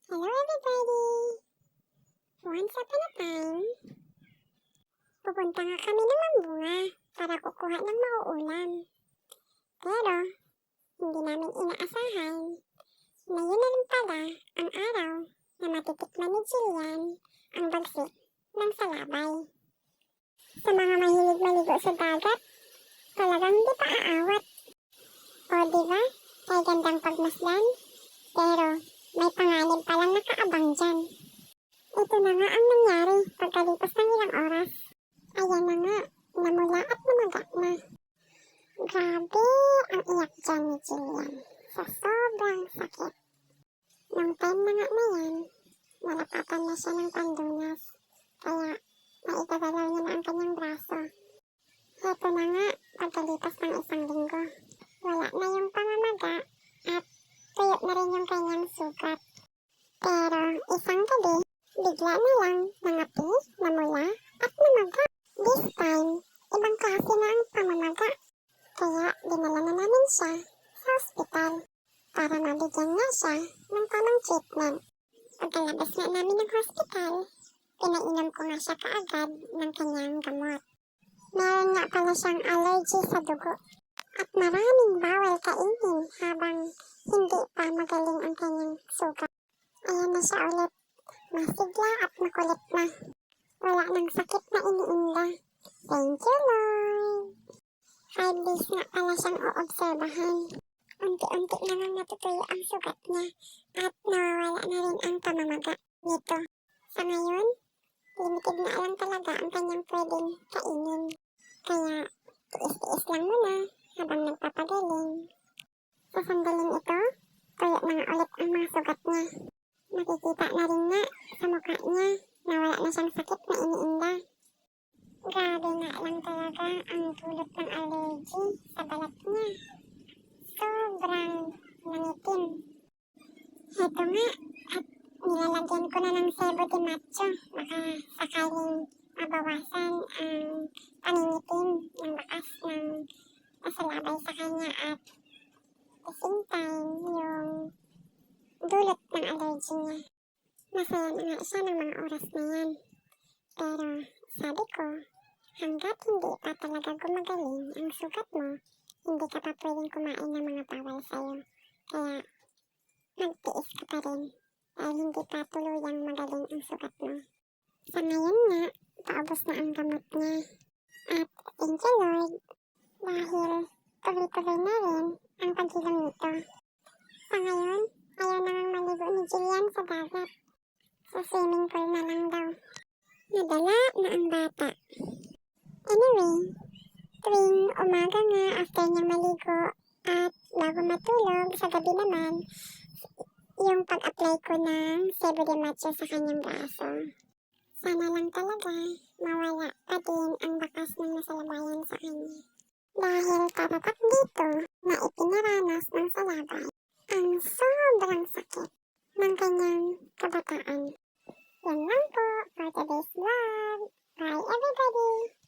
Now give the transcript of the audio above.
Hello everybody! Once upon a time, pupunta nga kami ng Mambunga para kukuha ng mauulam. Pero, hindi namin inaasahan na yun na rin pala ang araw na matitikman ni Jillian ang bagsik ng salabay. Sa mga mahilig maligo sa dagat, talagang hindi pa aawat. O diba, kay gandang pagmasdan, pero may panganib palang nakaabang dyan. Ito na nga ang nangyari pagkalipas ng ilang oras. Ayan na nga, namula at namaga na. Grabe ang iyak dyan ni Jillian sa sobrang sakit. Nung time na nga na yan, nalapatan na siya ng pandunas. Kaya naitagalaw niya na ang kanyang braso. Heto na nga, pagkalipas ng isang linggo, wala na yung pamamaga at tuyo na rin yung kanyang sugat. Pero isang gabi, bigla na lang nangapi, namula at namaga. This time, ibang klase na ang pamamaga. Kaya dinala na namin siya sa ospital para mabigyan nga siya ng tamang treatment. Pagkalabas nga namin ng hospital, pinainom ko nga siya kaagad ng kanyang gamot. Meron nga pala siyang allergy sa dugo at maraming bawal kainin habang hindi pa magaling ang kanyang sugat. Ayan na siya ulit, masigla at makulit na. Wala nang sakit na iniinda. Thank you, Lord! 5 days nga pala siyang oobserbahan. Unti-unti na nga natutuyo ang sugat niya at nawawala na rin ang pamamaga nito. Sa ngayon, limited na lang talaga ang kanyang pwedeng kainin. Kaya, tiis-tiis lang muna habang nagpapagaling. Sa sandaling ito, tuyo na nga ulit ang mga sugat niya. Nakikita na rin nga sa mukha niya na wala na siyang sakit na iniinda. Grabe nga lang talaga ang dulot ng allergy sa balat niya. Sobrang nangitim. Heto nga, at nilalagyan ko na ng sebo de macho. Baka sakaling mabawasan ang paningitim ng bakas ng masalabay sa kanya at the same time yung dulot ng allergy niya. Masaya na nga siya ng mga oras na yan. Pero sabi ko, hanggat hindi pa talaga gumagaling ang sugat mo, hindi ka pa pwedeng kumain ng mga bawal sa'yo. Kaya magtiis ka pa rin dahil hindi pa tuluyang magaling ang sugat mo. Sa ngayon nga, paubos na ang gamot niya. At thank you Lord dahil tuloy-tuloy na rin ang paghilang nito. Sa ngayon, ayaw na ngang maligo ni Jillian sa dagat. Sa swimming pool na lang daw. Nadala na ang bata. Anyway, tuwing umaga nga after niya maligo at bago matulog sa gabi naman, yung pag-apply ko ng sebo de macho sa kanyang braso. Sana lang talaga mawala pa din ang bakas ng masalabayan sa kanya. Dahil katatak dito na ipinaranas ng salabay ang sobrang sakit ng kanyang kabataan. Yan lang po for today's vlog. Bye everybody!